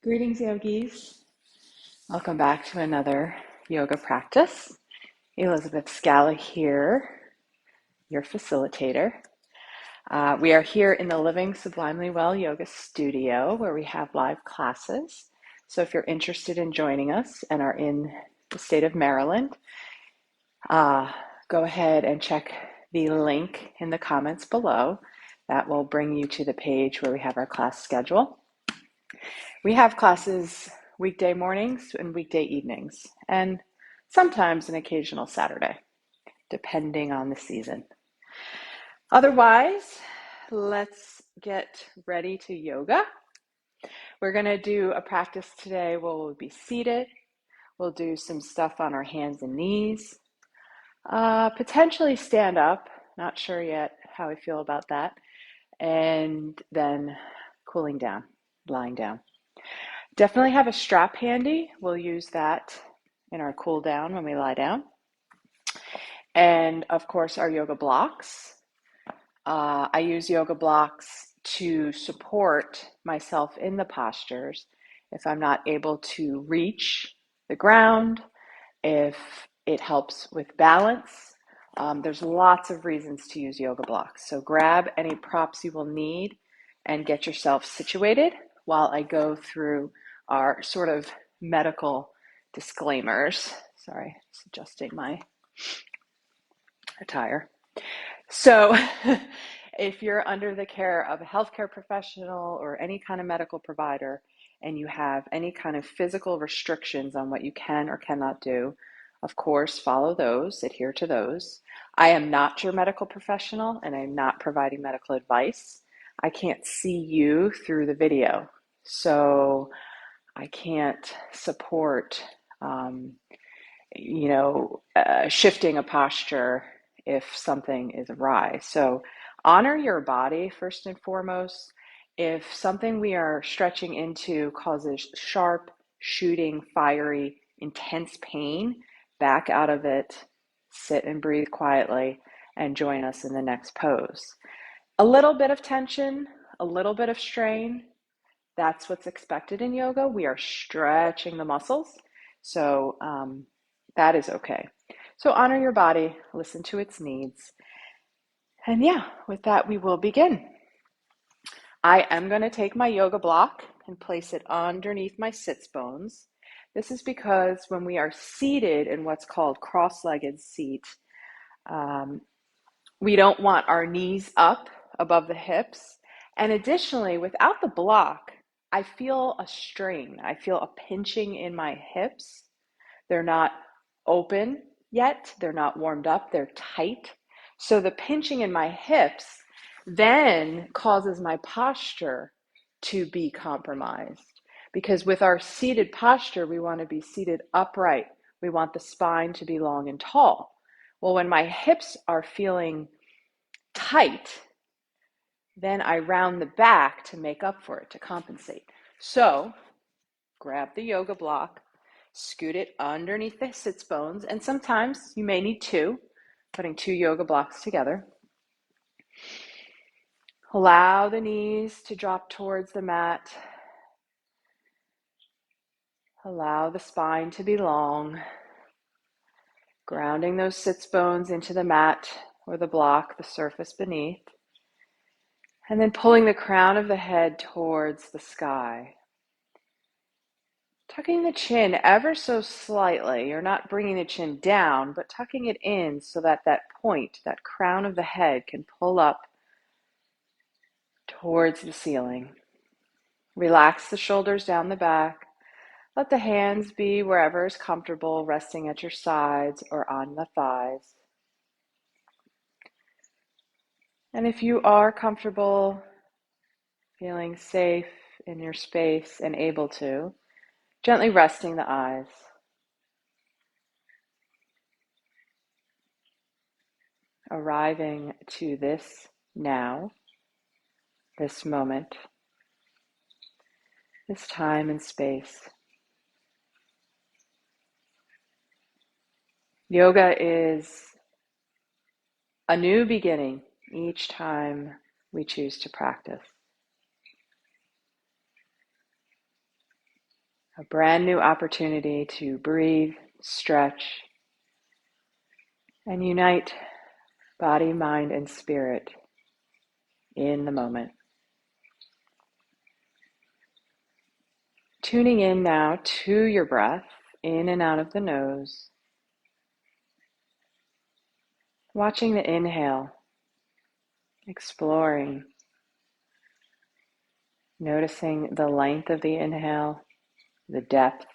Greetings, yogis. Welcome back to another yoga practice. Elizabeth Scala here, your facilitator. We are here in the Living Sublimely Well yoga studio where we have live classes. So if you're interested in joining us and are in the state of Maryland, go ahead and check the link in the comments below. That will bring you to the page where we have our class schedule. We have classes weekday mornings and weekday evenings, and sometimes an occasional Saturday, depending on the season. Otherwise, let's get ready to yoga. We're going to do a practice today where we'll be seated. We'll do some stuff on our hands and knees, potentially stand up. Not sure yet how I feel about that. And then cooling down, lying down. Definitely have a strap handy. We'll use that in our cool down when we lie down. And of course, our yoga blocks. I use yoga blocks to support myself in the postures if I'm not able to reach the ground, if it helps with balance. There's lots of reasons to use yoga blocks. So grab any props you will need and get yourself situated while I go through our sort of medical disclaimers. Sorry, just adjusting my attire. So if you're under the care of a healthcare professional or any kind of medical provider and you have any kind of physical restrictions on what you can or cannot do, of course, follow those, adhere to those. I am not your medical professional and I'm not providing medical advice. I can't see you through the video, so I can't support, shifting a posture if something is awry. So honor your body first and foremost. If something we are stretching into causes sharp, shooting, fiery, intense pain, back out of it, sit and breathe quietly, and join us in the next pose. A little bit of tension, a little bit of strain, that's what's expected in yoga. We are stretching the muscles, so that is okay. So honor your body, listen to its needs. And yeah, with that, we will begin. I am going to take my yoga block and place it underneath my sits bones. This is because when we are seated in what's called cross-legged seat, we don't want our knees up above the hips. And additionally, without the block, I feel a strain. I feel a pinching in my hips. They're not open yet. They're not warmed up. They're tight. So the pinching in my hips then causes my posture to be compromised. Because with our seated posture, we want to be seated upright. We want the spine to be long and tall. Well, when my hips are feeling tight, then I round the back to make up for it, to compensate. So grab the yoga block, scoot it underneath the sits bones, and sometimes you may need two, putting two yoga blocks together. Allow the knees to drop towards the mat. Allow the spine to be long, grounding those sits bones into the mat or the block, the surface beneath. And then pulling the crown of the head towards the sky. Tucking the chin ever so slightly. You're not bringing the chin down, but tucking it in so that that point, that crown of the head, can pull up towards the ceiling. Relax the shoulders down the back. Let the hands be wherever is comfortable, resting at your sides or on the thighs. And if you are comfortable, feeling safe in your space and able to, gently resting the eyes. Arriving to this now, this moment, this time and space. Yoga is a new beginning each time we choose to practice. A brand new opportunity to breathe, stretch, and unite body, mind, and spirit in the moment. Tuning in now to your breath, in and out of the nose. Watching the inhale, exploring, noticing the length of the inhale, the depth.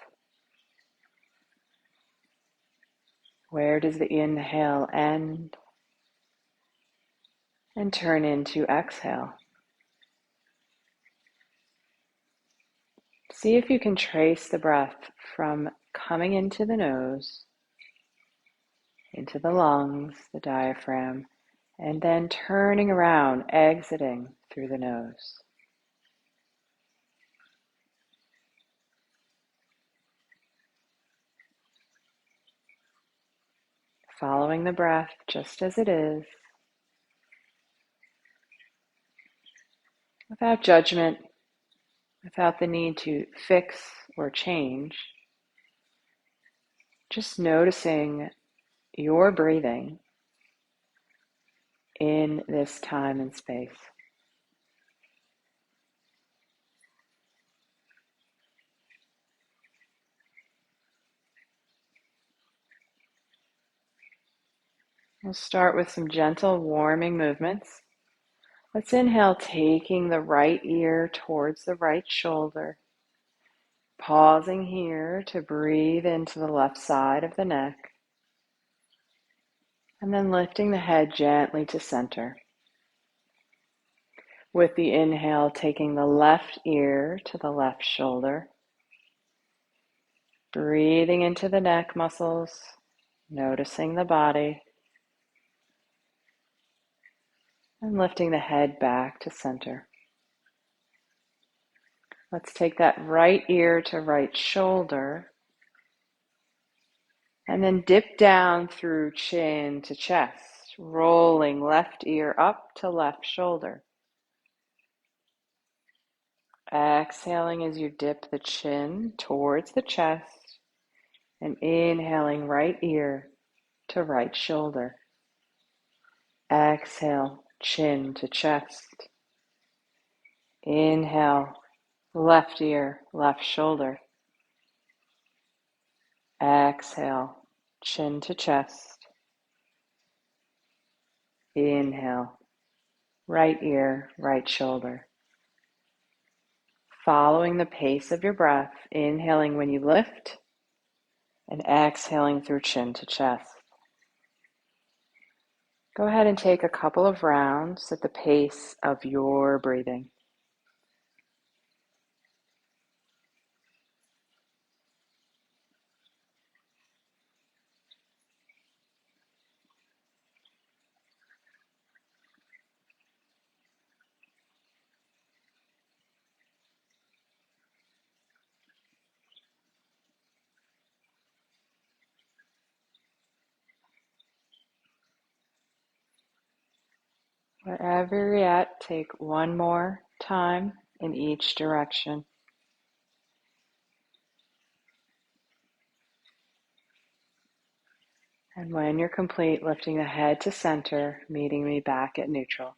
Where does the inhale end and turn into exhale? See if you can trace the breath from coming into the nose, into the lungs, the diaphragm, and then turning around, exiting through the nose. Following the breath just as it is, without judgment, without the need to fix or change, just noticing your breathing in this time and space. We'll start with some gentle warming movements. Let's inhale, taking the right ear towards the right shoulder. Pausing here to breathe into the left side of the neck. And then lifting the head gently to center. With the inhale, taking the left ear to the left shoulder. Breathing into the neck muscles, noticing the body. And lifting the head back to center. Let's take that right ear to right shoulder. And then dip down through chin to chest, rolling left ear up to left shoulder. Exhaling as you dip the chin towards the chest and inhaling right ear to right shoulder. Exhale, chin to chest. Inhale, left ear, left shoulder. Exhale, chin to chest. Inhale, right ear, right shoulder. Following the pace of your breath, inhaling when you lift and exhaling through chin to chest. Go ahead and take a couple of rounds at the pace of your breathing. Wherever you're at, take one more time in each direction. And when you're complete, lifting the head to center, meeting me back at neutral.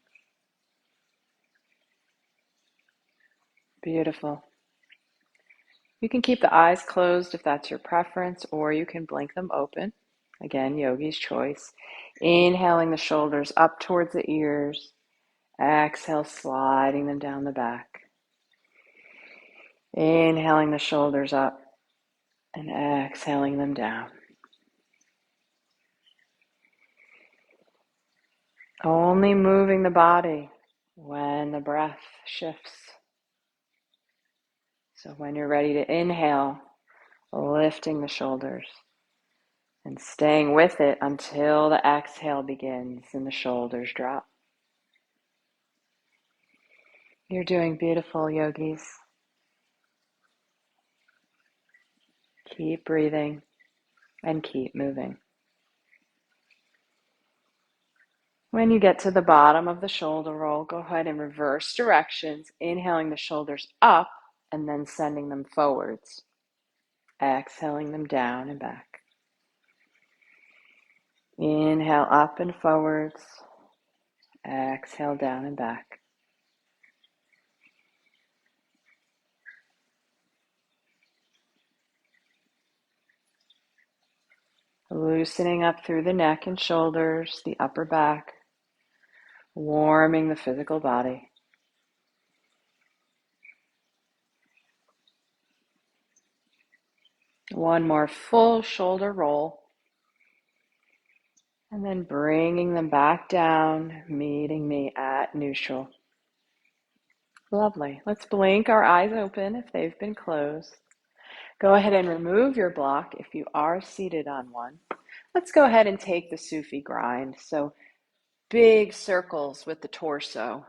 Beautiful. You can keep the eyes closed if that's your preference, or you can blink them open. Again, yogi's choice. Inhaling the shoulders up towards the ears. Exhale, sliding them down the back. Inhaling the shoulders up and exhaling them down. Only moving the body when the breath shifts. So when you're ready to inhale, lifting the shoulders and staying with it until the exhale begins and the shoulders drop. You're doing beautiful, yogis. Keep breathing and keep moving. When you get to the bottom of the shoulder roll, go ahead and reverse directions, inhaling the shoulders up and then sending them forwards. exhaling them down and back. Inhale up and forwards, exhale down and back. Loosening up through the neck and shoulders, the upper back, warming the physical body. One more full shoulder roll. And then bringing them back down, meeting me at neutral. Lovely. Let's blink our eyes open if they've been closed. Go ahead and remove your block if you are seated on one. Let's go ahead and take the Sufi Grind. So big circles with the torso,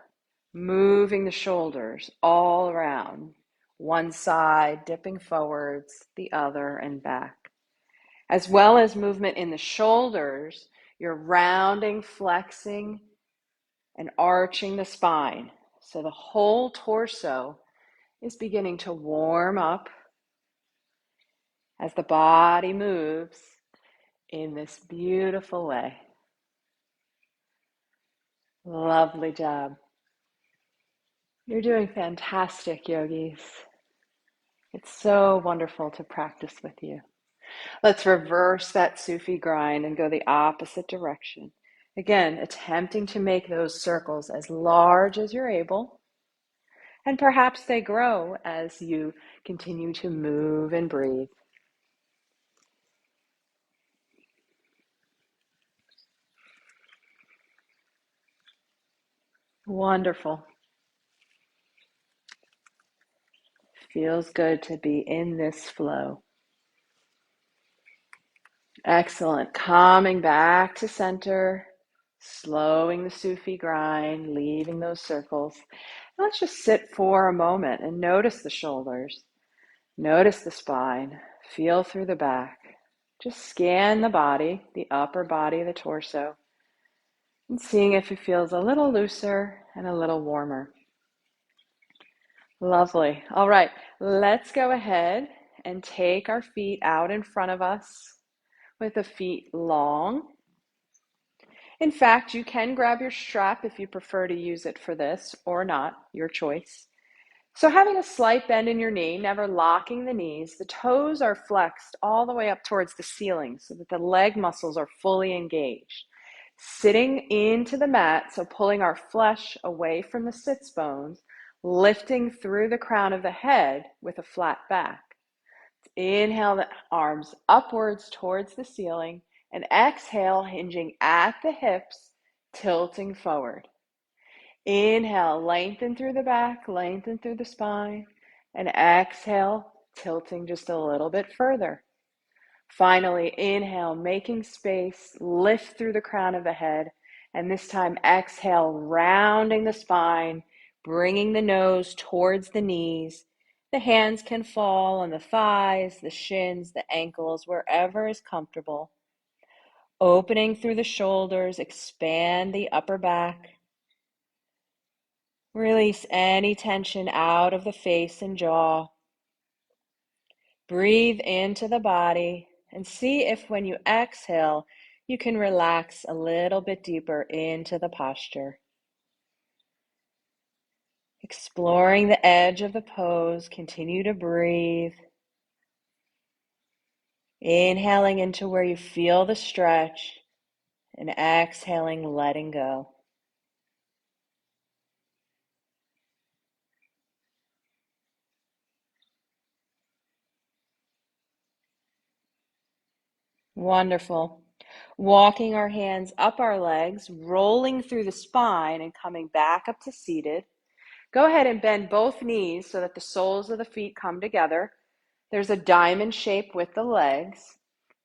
moving the shoulders all around. One side, dipping forwards, the other and back. As well as movement in the shoulders, you're rounding, flexing, and arching the spine. So the whole torso is beginning to warm up as the body moves in this beautiful way. Lovely job. You're doing fantastic, yogis. It's so wonderful to practice with you. Let's reverse that Sufi grind and go the opposite direction. Again, attempting to make those circles as large as you're able. And perhaps they grow as you continue to move and breathe. Wonderful. Feels good to be in this flow. Excellent. Coming back to center, slowing the Sufi grind, leaving those circles. Let's just sit for a moment and notice the shoulders. Notice the spine. Feel through the back. Just scan the body, the upper body, the torso, and seeing if it feels a little looser and a little warmer. Lovely. All right, let's go ahead and take our feet out in front of us with the feet long. In fact, you can grab your strap if you prefer to use it for this or not, your choice. So having a slight bend in your knee, never locking the knees, the toes are flexed all the way up towards the ceiling so that the leg muscles are fully engaged. Sitting into the mat, so pulling our flesh away from the sits bones, lifting through the crown of the head with a flat back. Inhale the arms upwards towards the ceiling and exhale, hinging at the hips, tilting forward. Inhale, lengthen through the back, lengthen through the spine, and exhale, tilting just a little bit further. Finally, inhale, making space, lift through the crown of the head, and this time exhale, rounding the spine, bringing the nose towards the knees. The hands can fall on the thighs, the shins, the ankles, wherever is comfortable. Opening through the shoulders, expand the upper back. Release any tension out of the face and jaw. Breathe into the body and see if when you exhale, you can relax a little bit deeper into the posture. Exploring the edge of the pose, continue to breathe. Inhaling into where you feel the stretch and exhaling, letting go. Wonderful. Walking our hands up our legs, rolling through the spine and coming back up to seated. Go ahead and bend both knees so that the soles of the feet come together. There's a diamond shape with the legs.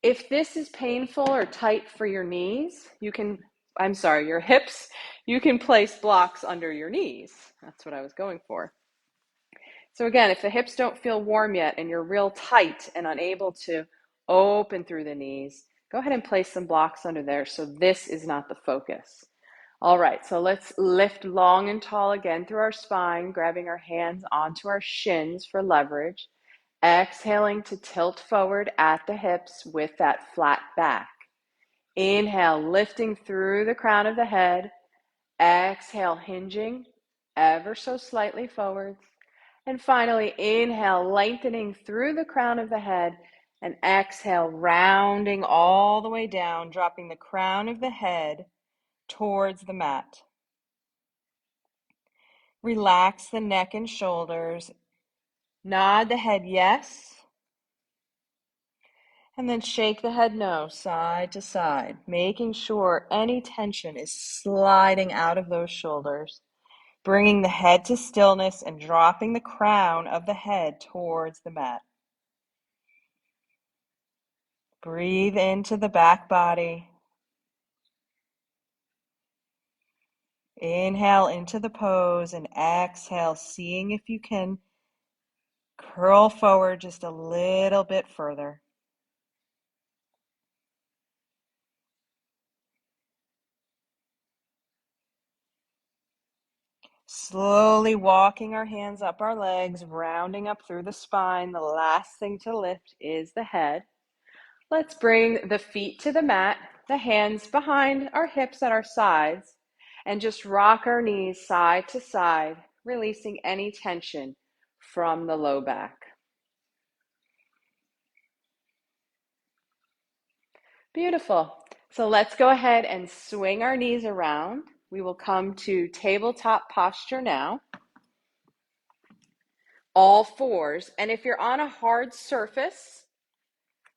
If this is painful or tight for your knees, your hips, you can place blocks under your knees. That's what I was going for. So again, if the hips don't feel warm yet and you're real tight and unable to open through the knees, go ahead and place some blocks under there so this is not the focus. All right, so let's lift long and tall again through our spine, grabbing our hands onto our shins for leverage. Exhaling to tilt forward at the hips with that flat back. Inhale, lifting through the crown of the head. Exhale, hinging ever so slightly forwards. And finally, inhale, lengthening through the crown of the head. And exhale, rounding all the way down, dropping the crown of the head towards the mat. Relax the neck and shoulders. Nod the head yes. And then shake the head no, side to side, making sure any tension is sliding out of those shoulders. Bringing the head to stillness and dropping the crown of the head towards the mat. Breathe into the back body. Inhale into the pose and exhale, seeing if you can curl forward just a little bit further. Slowly walking our hands up our legs, rounding up through the spine. The last thing to lift is the head. Let's bring the feet to the mat, the hands behind our hips at our sides, and just rock our knees side to side, releasing any tension from the low back. Beautiful. So let's go ahead and swing our knees around. We will come to tabletop posture now. All fours. And if you're on a hard surface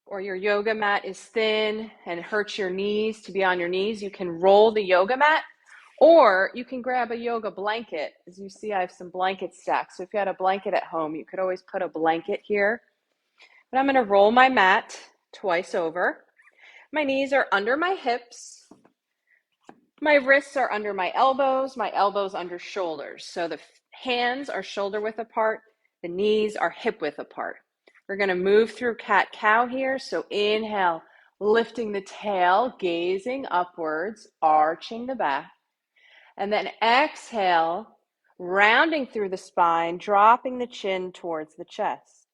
or your yoga mat is thin and hurts your knees to be on your knees, you can roll the yoga mat, or you can grab a yoga blanket. As you see, I have some blanket stacks. So if you had a blanket at home, you could always put a blanket here. But I'm going to roll my mat twice over. My knees are under my hips. My wrists are under my elbows under shoulders. So the hands are shoulder width apart. The knees are hip width apart. We're going to move through cat-cow here. So inhale, lifting the tail, gazing upwards, arching the back. And then exhale, rounding through the spine, dropping the chin towards the chest.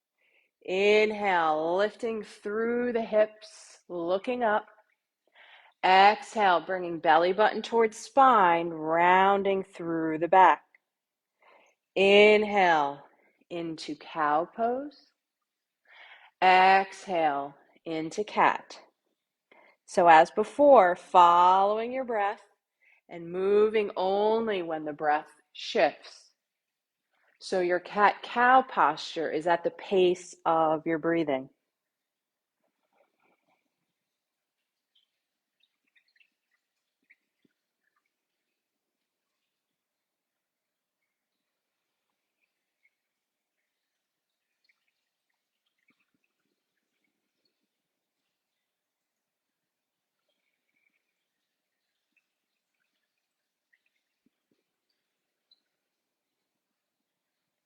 Inhale, lifting through the hips, looking up. Exhale, bringing belly button towards spine, rounding through the back. Inhale into cow pose. Exhale into cat. So as before, following your breath and moving only when the breath shifts. So your cat-cow posture is at the pace of your breathing.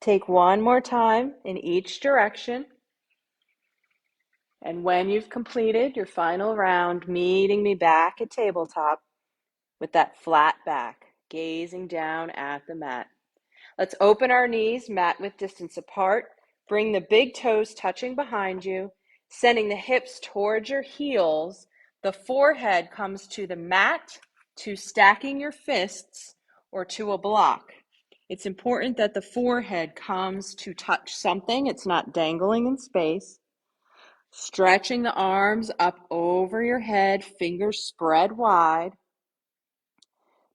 Take one more time in each direction. And when you've completed your final round, meeting me back at tabletop with that flat back, gazing down at the mat. Let's open our knees, mat width distance apart. Bring the big toes touching behind you, sending the hips towards your heels. The forehead comes to the mat, to stacking your fists, or to a block. It's important that the forehead comes to touch something. It's not dangling in space. Stretching the arms up over your head, fingers spread wide.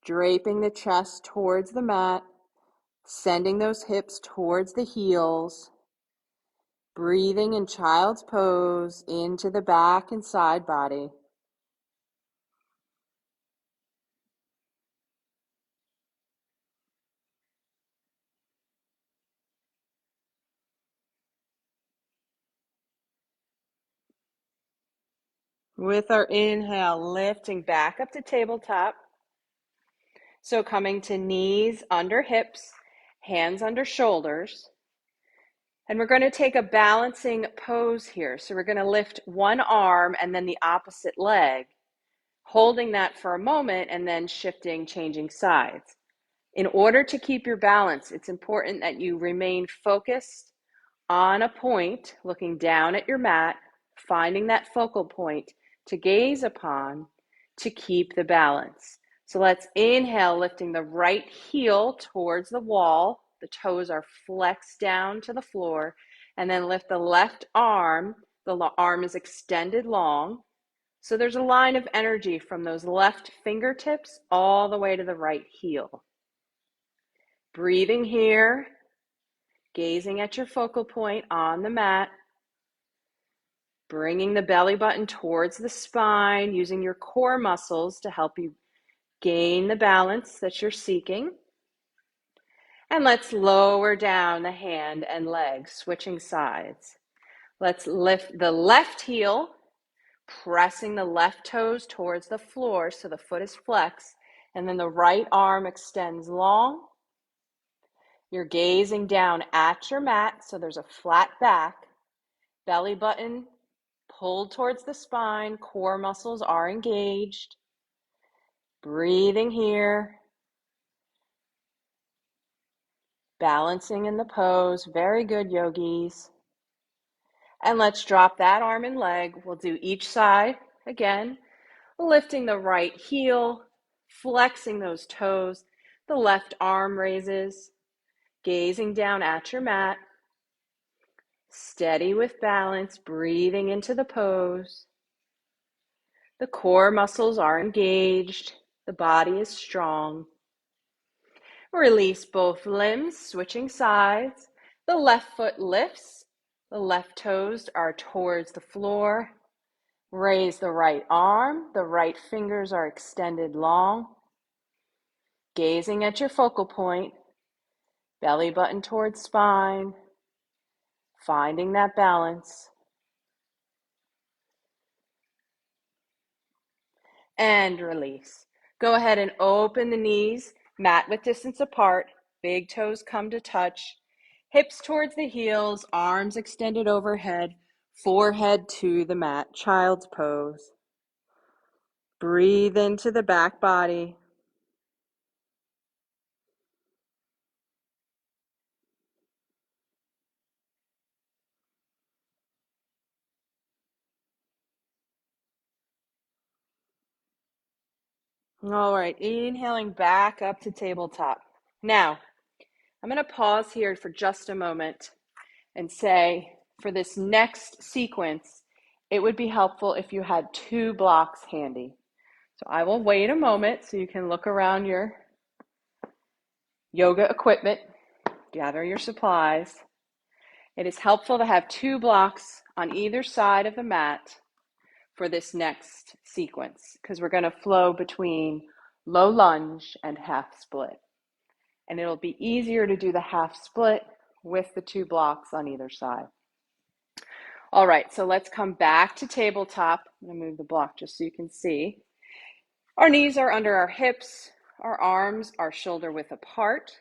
Draping the chest towards the mat, sending those hips towards the heels. Breathing in child's pose into the back and side body. With our inhale, lifting back up to tabletop. So coming to knees under hips, hands under shoulders. And we're going to take a balancing pose here. So we're going to lift one arm and then the opposite leg, holding that for a moment and then shifting, changing sides. In order to keep your balance, it's important that you remain focused on a point, looking down at your mat, finding that focal point to gaze upon to keep the balance. So let's inhale, lifting the right heel towards the wall. The toes are flexed down to the floor. And then lift the left arm. The arm is extended long. So there's a line of energy from those left fingertips all the way to the right heel. Breathing here, gazing at your focal point on the mat. Bringing the belly button towards the spine, using your core muscles to help you gain the balance that you're seeking. And let's lower down the hand and leg, switching sides. Let's lift the left heel, pressing the left toes towards the floor so the foot is flexed, and then the right arm extends long. You're gazing down at your mat, so there's a flat back. Belly button pulled towards the spine, core muscles are engaged. Breathing here. Balancing in the pose. Very good, yogis. And let's drop that arm and leg. We'll do each side again. Lifting the right heel, flexing those toes. The left arm raises. Gazing down at your mat. Steady with balance, breathing into the pose. The core muscles are engaged. The body is strong. Release both limbs, switching sides. The left foot lifts. The left toes are towards the floor. Raise the right arm. The right fingers are extended long. Gazing at your focal point. Belly button towards spine. Finding that balance. And release. Go ahead and open the knees, mat width distance apart. Big toes come to touch. Hips towards the heels, arms extended overhead, forehead to the mat, child's pose. Breathe into the back body. All right, inhaling back up to tabletop. Now, I'm going to pause here for just a moment and say, for this next sequence, it would be helpful if you had 2 blocks handy. So I will wait a moment so you can look around your yoga equipment, gather your supplies. It is helpful to have 2 blocks on either side of the mat for this next sequence because we're going to flow between low lunge and half split. And it'll be easier to do the half split with the 2 blocks on either side. All right, so let's come back to tabletop. I'm going to move the block just so you can see. Our knees are under our hips. Our arms are shoulder width apart.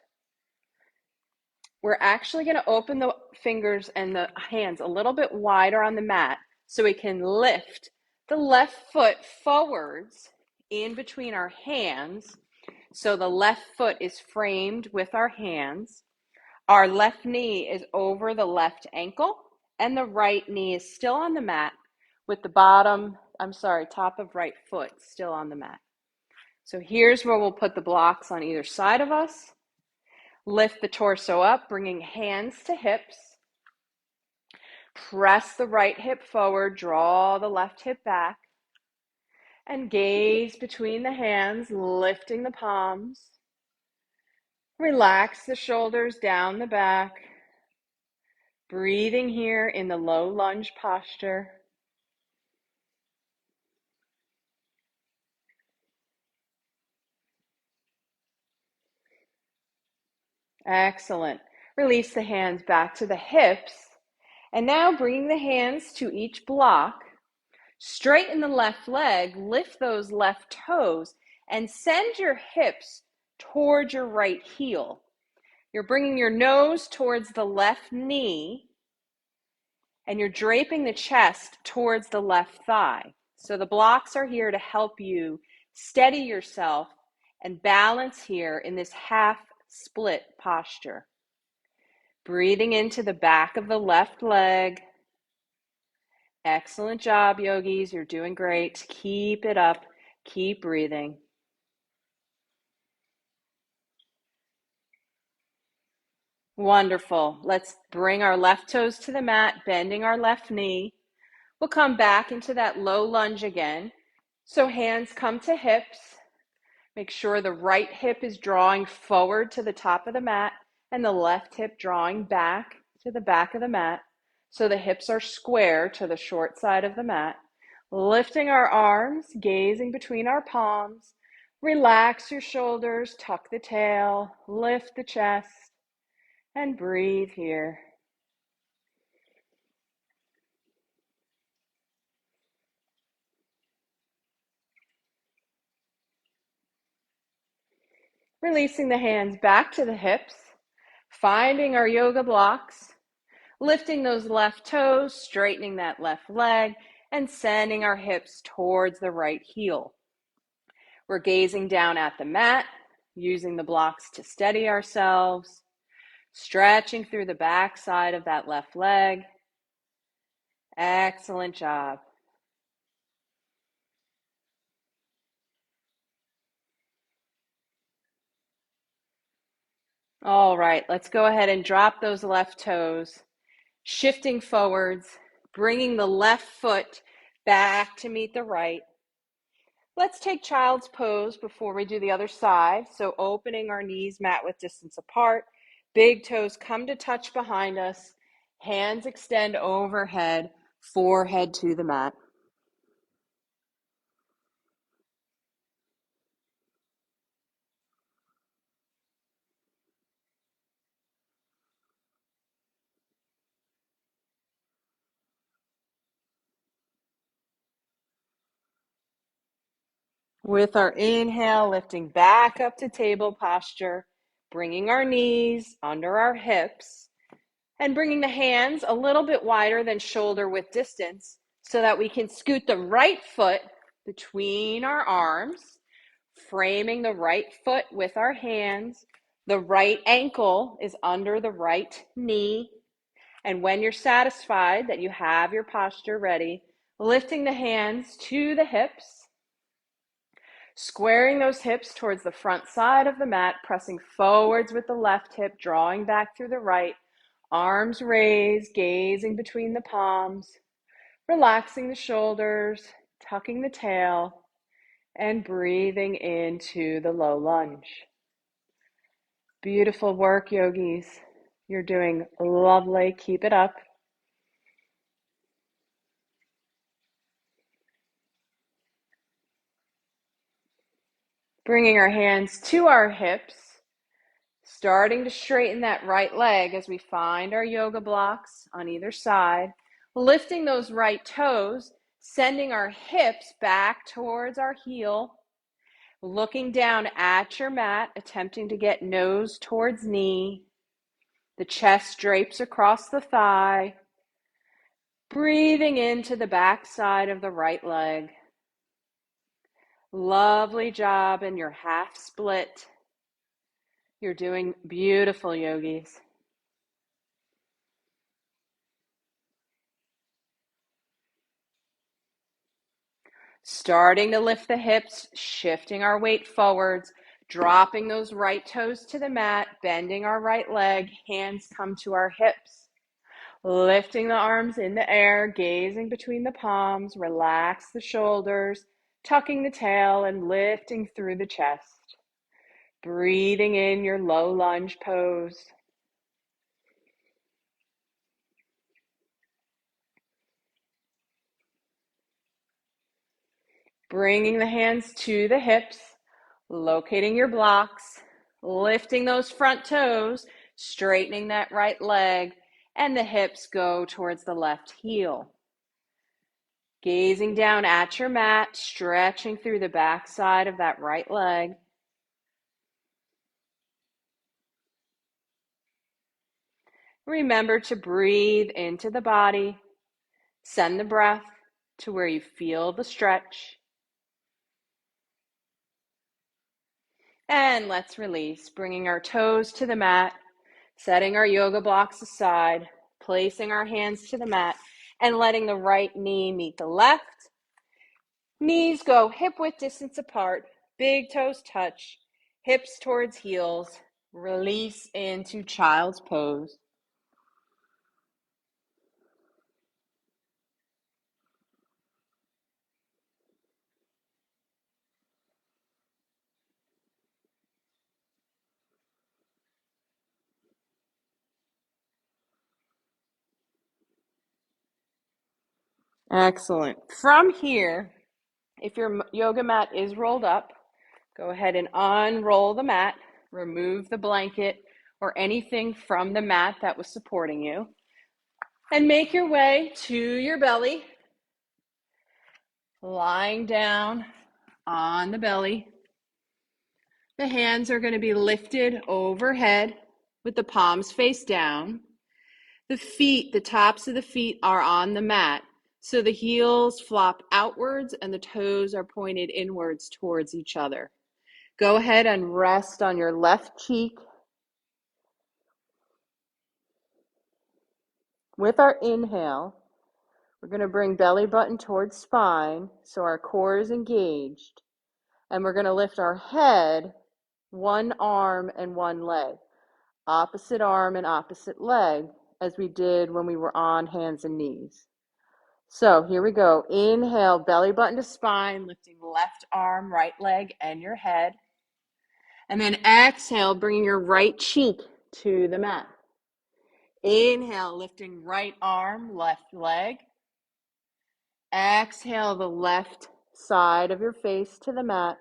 We're actually going to open the fingers and the hands a little bit wider on the mat so we can lift the left foot forwards in between our hands. So the left foot is framed with our hands. Our left knee is over the left ankle and the right knee is still on the mat with the top of right foot still on the mat. So here's where we'll put the blocks on either side of us. Lift the torso up, bringing hands to hips. Press the right hip forward, draw the left hip back. And gaze between the hands, lifting the palms. Relax the shoulders down the back. Breathing here in the low lunge posture. Excellent. Release the hands back to the hips. And now bringing the hands to each block. Straighten the left leg, lift those left toes, and send your hips towards your right heel. You're bringing your nose towards the left knee, and you're draping the chest towards the left thigh. So the blocks are here to help you steady yourself and balance here in this half split posture. Breathing into the back of the left leg. Excellent job, yogis. You're doing great. Keep it up. Keep breathing. Wonderful. Let's bring our left toes to the mat, bending our left knee. We'll come back into that low lunge again. So hands come to hips. Make sure the right hip is drawing forward to the top of the mat and the left hip drawing back to the back of the mat. So the hips are square to the short side of the mat. Lifting our arms, gazing between our palms. Relax your shoulders, tuck the tail, lift the chest, and breathe here. Releasing the hands back to the hips, finding our yoga blocks, lifting those left toes, straightening that left leg, and sending our hips towards the right heel. We're gazing down at the mat, using the blocks to steady ourselves, stretching through the back side of that left leg. Excellent job. All right, let's go ahead and drop those left toes, shifting forwards, bringing the left foot back to meet the right. Let's take child's pose before we do the other side. So opening our knees mat width distance apart, big toes come to touch behind us, hands extend overhead, forehead to the mat. With our inhale, lifting back up to table posture, bringing our knees under our hips, and bringing the hands a little bit wider than shoulder width distance so that we can scoot the right foot between our arms, framing the right foot with our hands. The right ankle is under the right knee. And when you're satisfied that you have your posture ready, lifting the hands to the hips, squaring those hips towards the front side of the mat, pressing forwards with the left hip, drawing back through the right, arms raised, gazing between the palms, relaxing the shoulders, tucking the tail, and breathing into the low lunge. Beautiful work, yogis. You're doing lovely. Keep it up. Bringing our hands to our hips, starting to straighten that right leg as we find our yoga blocks on either side, lifting those right toes, sending our hips back towards our heel, looking down at your mat, attempting to get nose towards knee. The chest drapes across the thigh. Breathing into the back side of the right leg. Lovely job in your half split. You're doing beautiful, yogis. Starting to lift the hips, shifting our weight forwards, dropping those right toes to the mat, bending our right leg, hands come to our hips. Lifting the arms in the air, gazing between the palms, relax the shoulders, tucking the tail and lifting through the chest. Breathing in your low lunge pose. Bringing the hands to the hips, locating your blocks, lifting those front toes, straightening that right leg, and the hips go towards the left heel. Gazing down at your mat, stretching through the back side of that right leg. Remember to breathe into the body. Send the breath to where you feel the stretch. And let's release, bringing our toes to the mat, Setting our yoga blocks aside, placing our hands to the mat, and letting the right knee meet the left. Knees go hip-width distance apart, big toes touch, hips towards heels. Release into child's pose. Excellent. From here, if your yoga mat is rolled up, go ahead and unroll the mat, remove the blanket or anything from the mat that was supporting you, and make your way to your belly, lying down on the belly. The hands are going to be lifted overhead with the palms face down. The feet, the tops of the feet are on the mat, so the heels flop outwards and the toes are pointed inwards towards each other. Go ahead and rest on your left cheek. With our inhale, we're going to bring belly button towards spine so our core is engaged. And we're going to lift our head, one arm and one leg, opposite arm and opposite leg, as we did when we were on hands and knees. So here we go. Inhale, belly button to spine, lifting left arm, right leg, and your head. And then exhale, bringing your right cheek to the mat. Inhale, lifting right arm, left leg. Exhale, the left side of your face to the mat.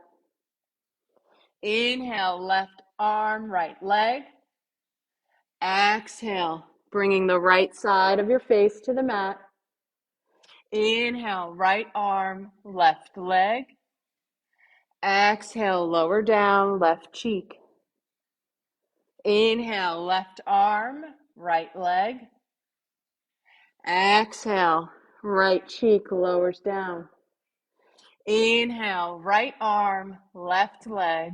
Inhale, left arm, right leg. Exhale, bringing the right side of your face to the mat. Inhale, right arm, left leg. Exhale, lower down, left cheek. Inhale, left arm, right leg. Exhale, right cheek lowers down. Inhale, right arm, left leg.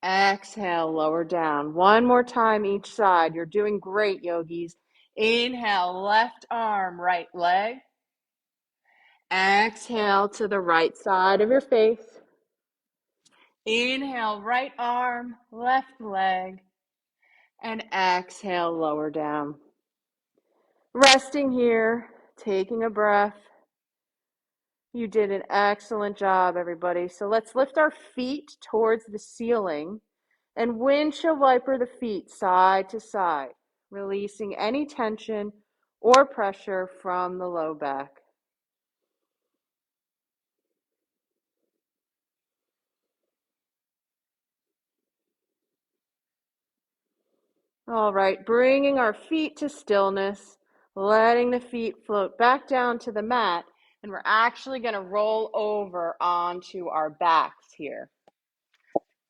Exhale, lower down. One more time each side. You're doing great, yogis. Inhale, left arm, right leg. Exhale to the right side of your face. Inhale, right arm, left leg. And exhale, lower down. Resting here, taking a breath. You did an excellent job, everybody. So let's lift our feet towards the ceiling and windshield wiper the feet side to side, releasing any tension or pressure from the low back. All right, bringing our feet to stillness, letting the feet float back down to the mat, and we're actually going to roll over onto our backs here.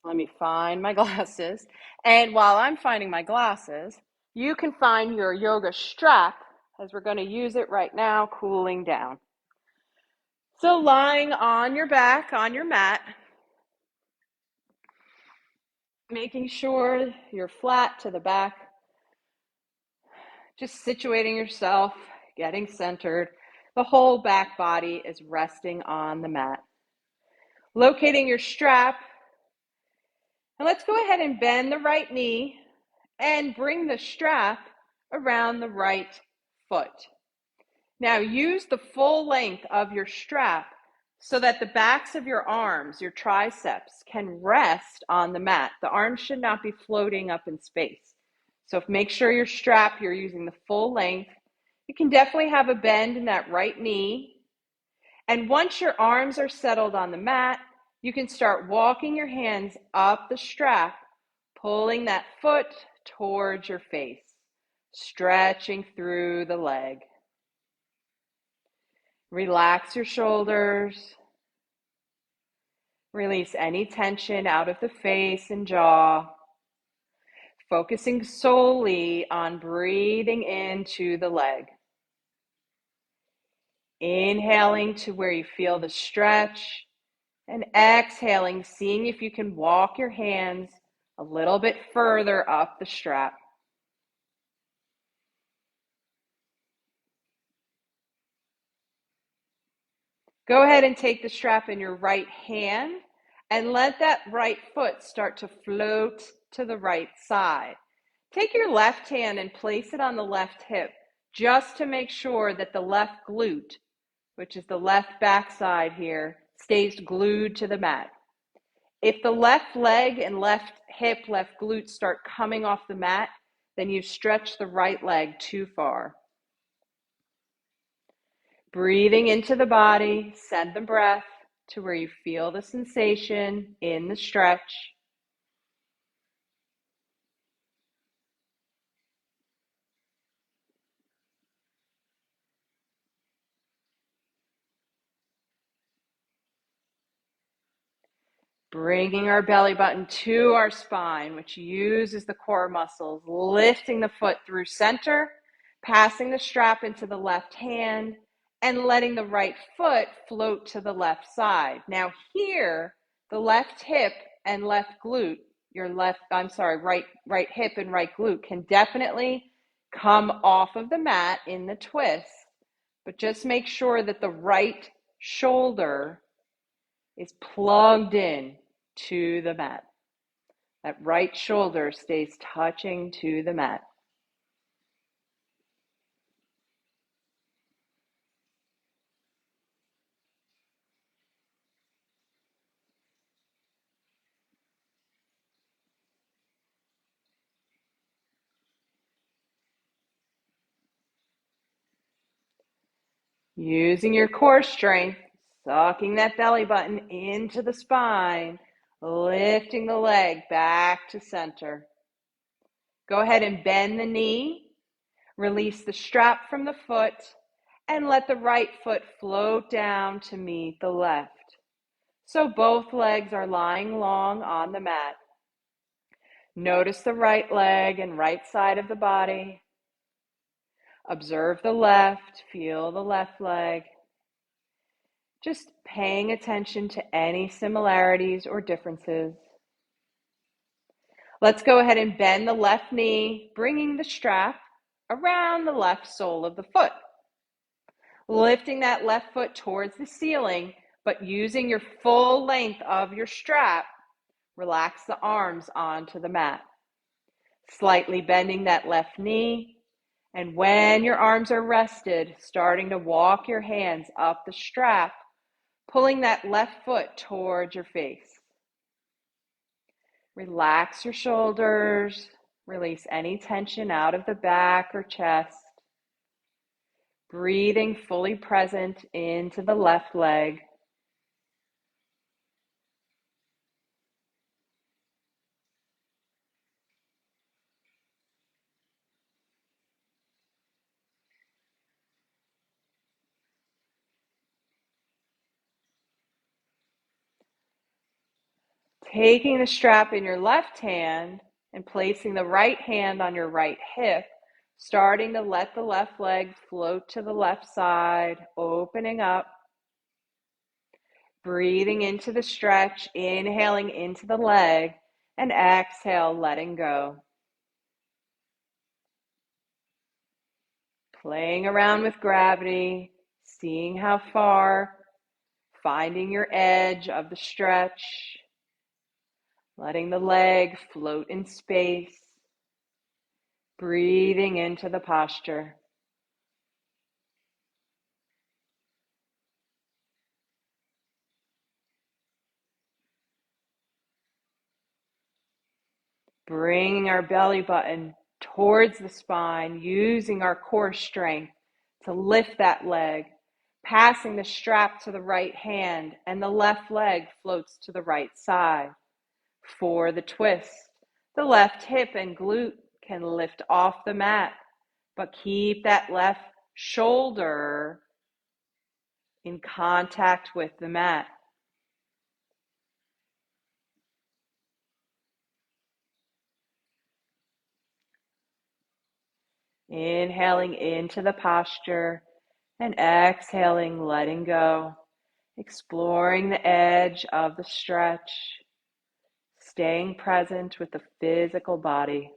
Let me find my glasses. And while I'm finding my glasses, you can find your yoga strap, as we're going to use it right now, cooling down. So lying on your back, on your mat, making sure you're flat to the back, just situating yourself, getting centered. The whole back body is resting on the mat. Locating your strap, and let's go ahead and bend the right knee and bring the strap around the right foot. Now use the full length of your strap so that the backs of your arms, your triceps, can rest on the mat. The arms should not be floating up in space. So make sure your strap, you're using the full length. You can definitely have a bend in that right knee. And once your arms are settled on the mat, you can start walking your hands up the strap, pulling that foot towards your face, stretching through the leg. Relax your shoulders. Release any tension out of the face and jaw. Focusing solely on breathing into the leg. Inhaling to where you feel the stretch, and exhaling, seeing if you can walk your hands a little bit further up the strap. Go ahead and take the strap in your right hand and let that right foot start to float to the right side. Take your left hand and place it on the left hip just to make sure that the left glute, which is the left backside here, stays glued to the mat. If the left leg and left hip, left glute start coming off the mat, then you've stretched the right leg too far. Breathing into the body, send the breath to where you feel the sensation in the stretch. Bringing our belly button to our spine, which uses the core muscles, lifting the foot through center, passing the strap into the left hand, and letting the right foot float to the left side. Now here, the left hip and left glute, right hip and right glute can definitely come off of the mat in the twist, but just make sure that the right shoulder is plugged in to the mat. That right shoulder stays touching to the mat. Using your core strength, sucking that belly button into the spine, lifting the leg back to center. Go ahead and bend the knee, release the strap from the foot, and let the right foot float down to meet the left. So both legs are lying long on the mat. Notice the right leg and right side of the body. Observe the left, feel the left leg. Just paying attention to any similarities or differences. Let's go ahead and bend the left knee, bringing the strap around the left sole of the foot. Lifting that left foot towards the ceiling, but using your full length of your strap, relax the arms onto the mat. Slightly bending that left knee, and when your arms are rested, starting to walk your hands up the strap, pulling that left foot towards your face. Relax your shoulders, release any tension out of the back or chest. Breathing fully present into the left leg. Taking the strap in your left hand and placing the right hand on your right hip, starting to let the left leg float to the left side, opening up. Breathing into the stretch, inhaling into the leg, and exhale, letting go. Playing around with gravity, seeing how far, finding your edge of the stretch, letting the leg float in space, breathing into the posture. Bringing our belly button towards the spine, using our core strength to lift that leg, passing the strap to the right hand, and the left leg floats to the right side. For the twist, the left hip and glute can lift off the mat, but keep that left shoulder in contact with the mat. Inhaling into the posture and exhaling, letting go, exploring the edge of the stretch, staying present with the physical body.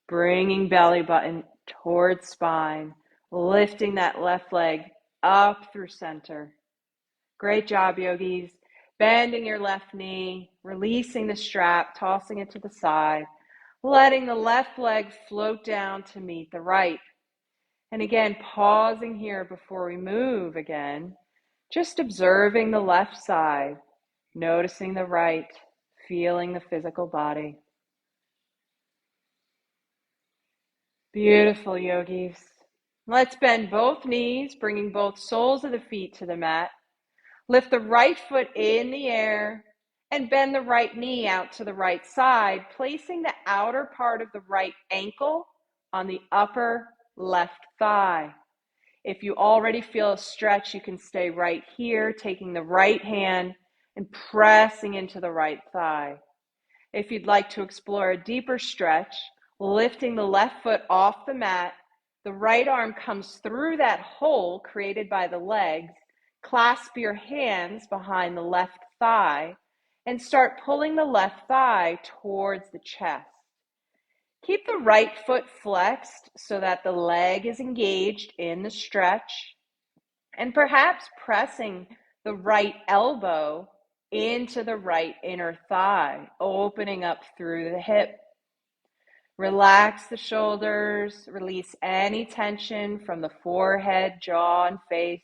Bringing belly button towards spine, lifting that left leg up through center. Great job, yogis. Bending your left knee, releasing the strap, tossing it to the side, letting the left leg float down to meet the right. And again, pausing here before we move again, just observing the left side, noticing the right, feeling the physical body. Beautiful, yogis. Let's bend both knees, bringing both soles of the feet to the mat. Lift the right foot in the air and bend the right knee out to the right side, placing the outer part of the right ankle on the upper left thigh. If you already feel a stretch, you can stay right here, taking the right hand and pressing into the right thigh. If you'd like to explore a deeper stretch, lifting the left foot off the mat, the right arm comes through that hole created by the legs. Clasp your hands behind the left thigh and start pulling the left thigh towards the chest. Keep the right foot flexed so that the leg is engaged in the stretch, and perhaps pressing the right elbow into the right inner thigh, opening up through the hip. Relax the shoulders, release any tension from the forehead, jaw, and face.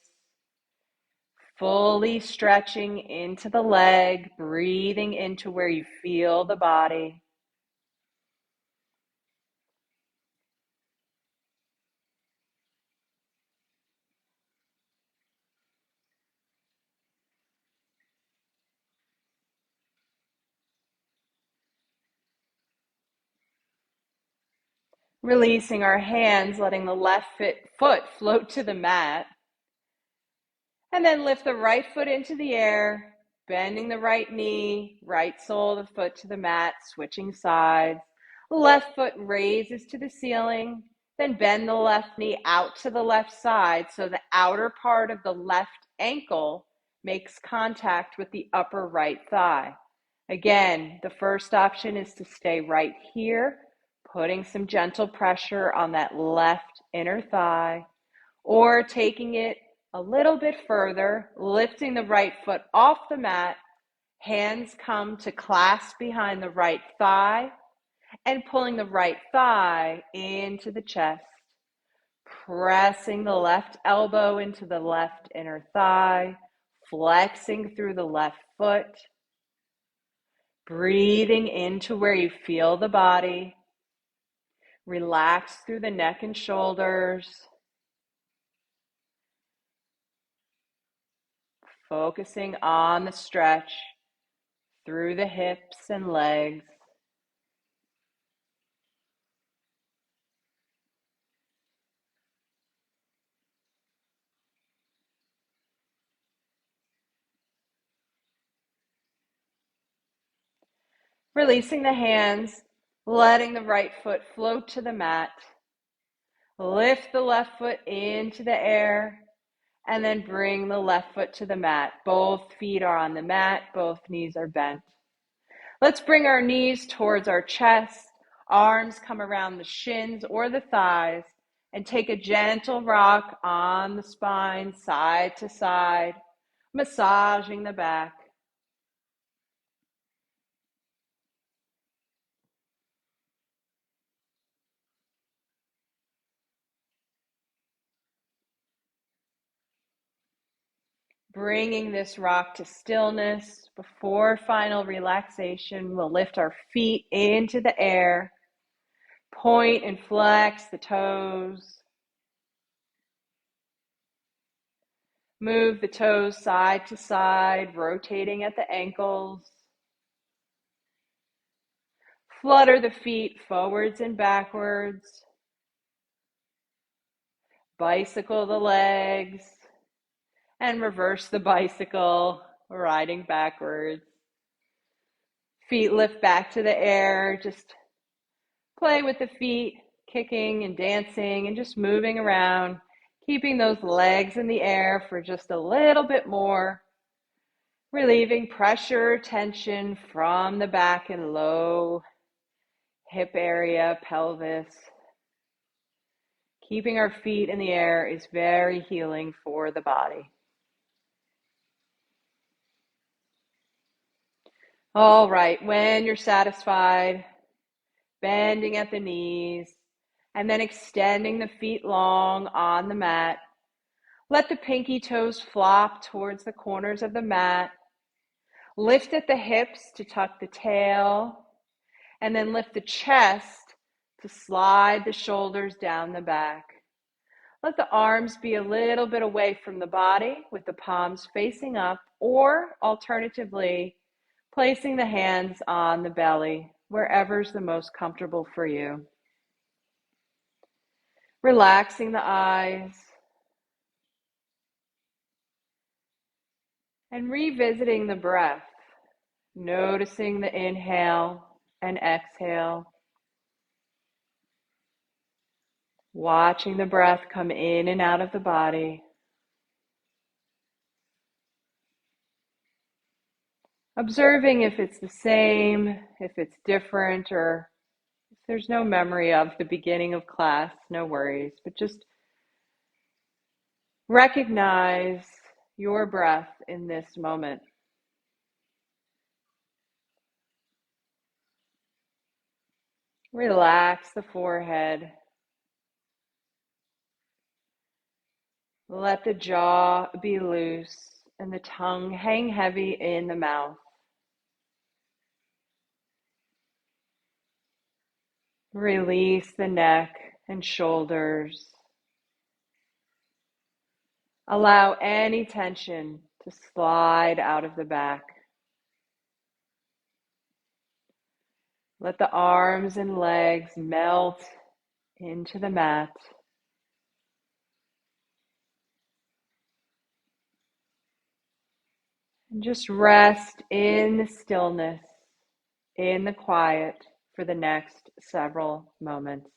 Fully stretching into the leg, breathing into where you feel the body. Releasing our hands, letting the left foot float to the mat. And then lift the right foot into the air, bending the right knee, right sole of the foot to the mat, switching sides. Left foot raises to the ceiling, then bend the left knee out to the left side so the outer part of the left ankle makes contact with the upper right thigh. Again, the first option is to stay right here, putting some gentle pressure on that left inner thigh, or taking it a little bit further, lifting the right foot off the mat, hands come to clasp behind the right thigh, and pulling the right thigh into the chest, pressing the left elbow into the left inner thigh, flexing through the left foot, breathing into where you feel the body. Relax through the neck and shoulders. Focusing on the stretch through the hips and legs. Releasing the hands, letting the right foot float to the mat. Lift the left foot into the air, and then bring the left foot to the mat. Both feet are on the mat, both knees are bent. Let's bring our knees towards our chest, arms come around the shins or the thighs, and take a gentle rock on the spine, side to side, massaging the back. Bringing this rock to stillness. Before final relaxation, we'll lift our feet into the air, point and flex the toes. Move the toes side to side, rotating at the ankles. Flutter the feet forwards and backwards. Bicycle the legs. And reverse the bicycle, riding backwards. Feet lift back to the air. Just play with the feet, kicking and dancing and just moving around, keeping those legs in the air for just a little bit more, relieving pressure, tension from the back and low hip area, pelvis. Keeping our feet in the air is very healing for the body. All right, when you're satisfied, bending at the knees, and then extending the feet long on the mat. Let the pinky toes flop towards the corners of the mat. Lift at the hips to tuck the tail, and then lift the chest to slide the shoulders down the back. Let the arms be a little bit away from the body with the palms facing up, or alternatively, placing the hands on the belly, wherever's the most comfortable for you. Relaxing the eyes and revisiting the breath, noticing the inhale and exhale, watching the breath come in and out of the body. Observing if it's the same, if it's different, or if there's no memory of the beginning of class, no worries, but just recognize your breath in this moment. Relax the forehead. Let the jaw be loose and the tongue hang heavy in the mouth. Release the neck and shoulders. Allow any tension to slide out of the back. Let the arms and legs melt into the mat. And just rest in the stillness, in the quiet for the next several moments.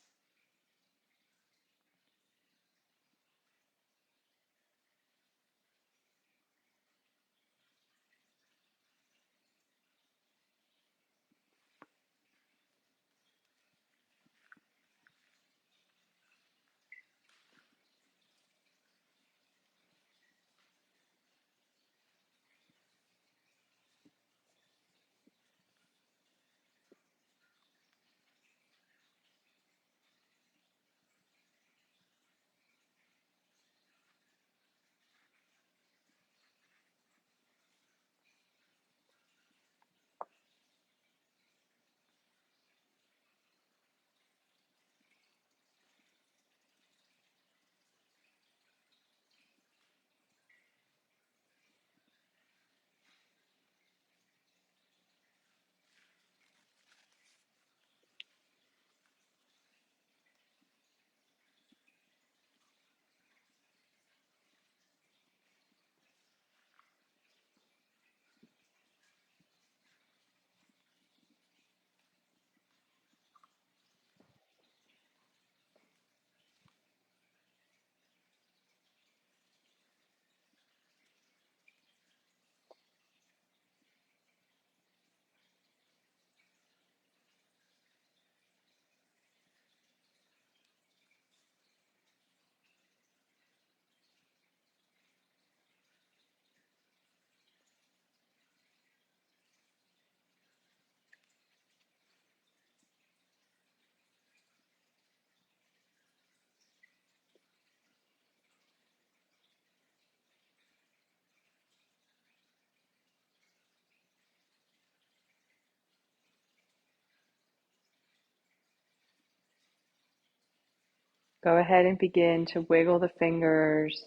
Go ahead and begin to wiggle the fingers,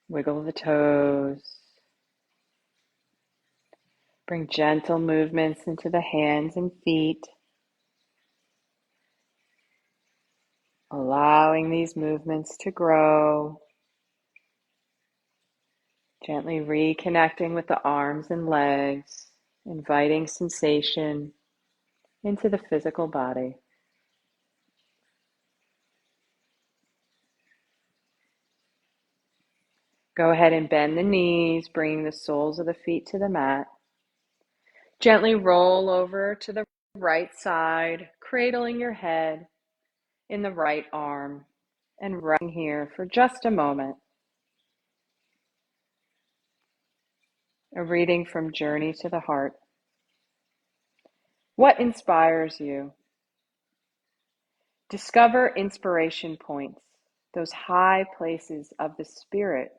wiggle the toes. Bring gentle movements into the hands and feet, allowing these movements to grow. Gently reconnecting with the arms and legs, inviting sensation into the physical body. Go ahead and bend the knees, bringing the soles of the feet to the mat. Gently roll over to the right side, cradling your head in the right arm and resting here for just a moment. A reading from Journey to the Heart. What inspires you? Discover inspiration points, those high places of the spirit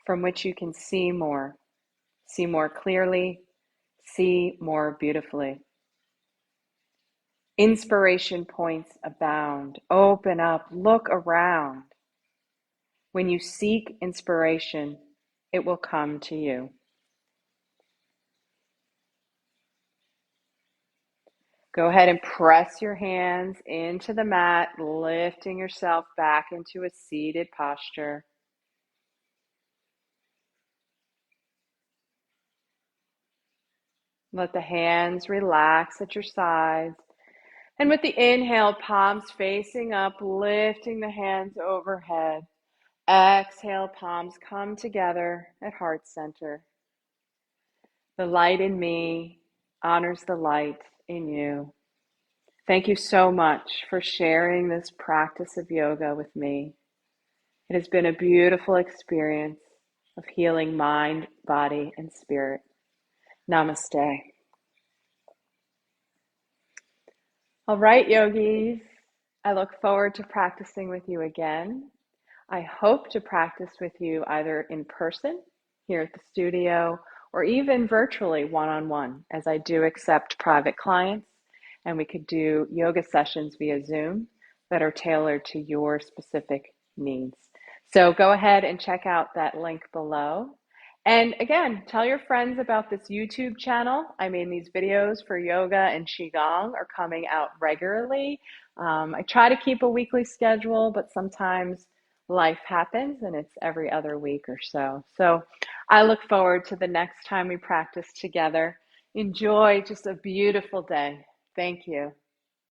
from which you can see more clearly, see more beautifully. Inspiration points abound. Open up, look around. When you seek inspiration, it will come to you. Go ahead and press your hands into the mat, lifting yourself back into a seated posture. Let the hands relax at your sides. And with the inhale, palms facing up, lifting the hands overhead. Exhale, palms come together at heart center. The light in me honors the light in you. Thank you so much for sharing this practice of yoga with me. It has been a beautiful experience of healing mind, body, and spirit. Namaste. All right, yogis. I look forward to practicing with you again. I hope to practice with you either in person here at the studio or even virtually one-on-one, as I do accept private clients, and we could do yoga sessions via Zoom that are tailored to your specific needs. So go ahead and check out that link below. And again, tell your friends about this YouTube channel. I mean, these videos for yoga and Qigong are coming out regularly. I try to keep a weekly schedule, but sometimes life happens and it's every other week or so. So I look forward to the next time we practice together. Enjoy just a beautiful day. Thank you.